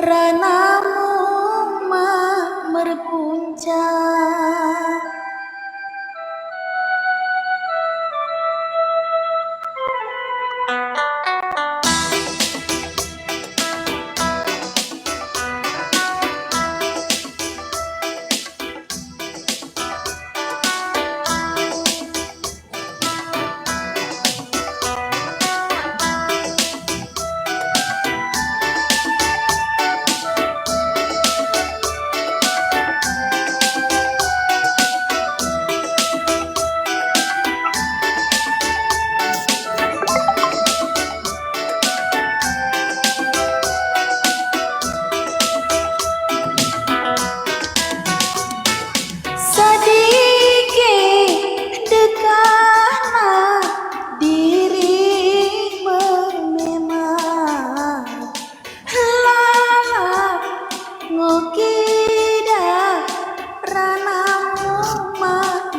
ranamu merpuncak.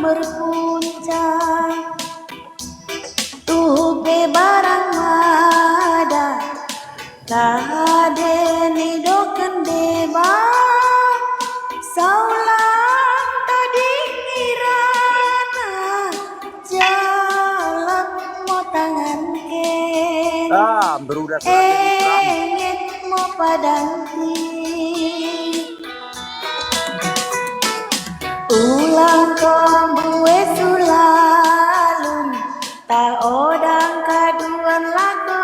Berpuncak tuh bebarang mada kadeni doken deba saulang tadi kirana jalap mo tangan ken engit mo padanti ulang kombue sulalun tak odang kaduan lagu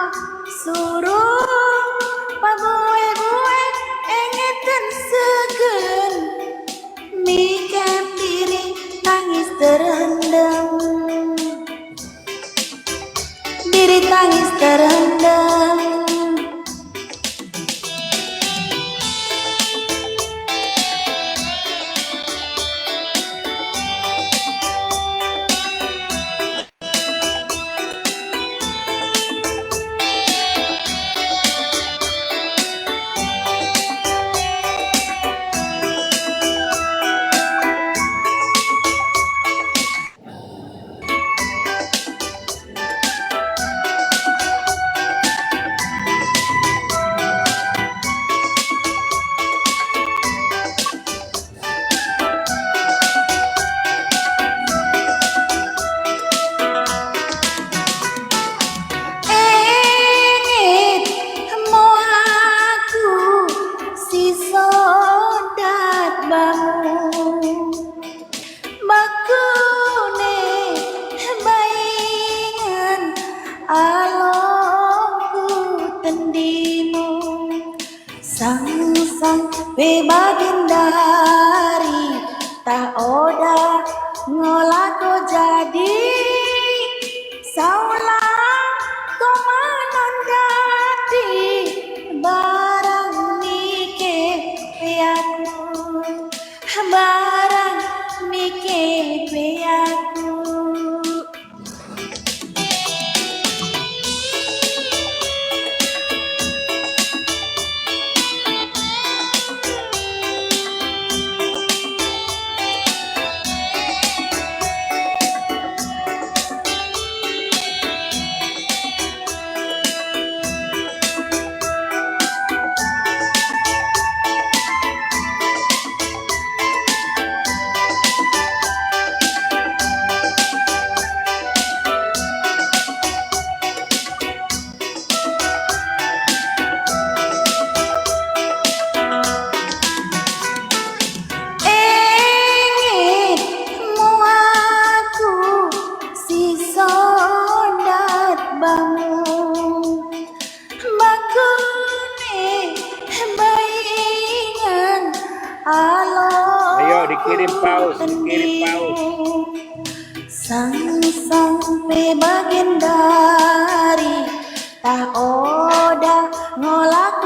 suruh pague-gue engeten segen mikem diri tangis terendam diri tangis terendam. Sang bebagindari tak oda ngolako jadi saulang komanon dati barang nike peaku barang nike peaku. Ayo dikirim paus. Sang-sang pe bagendari tak oda ngolak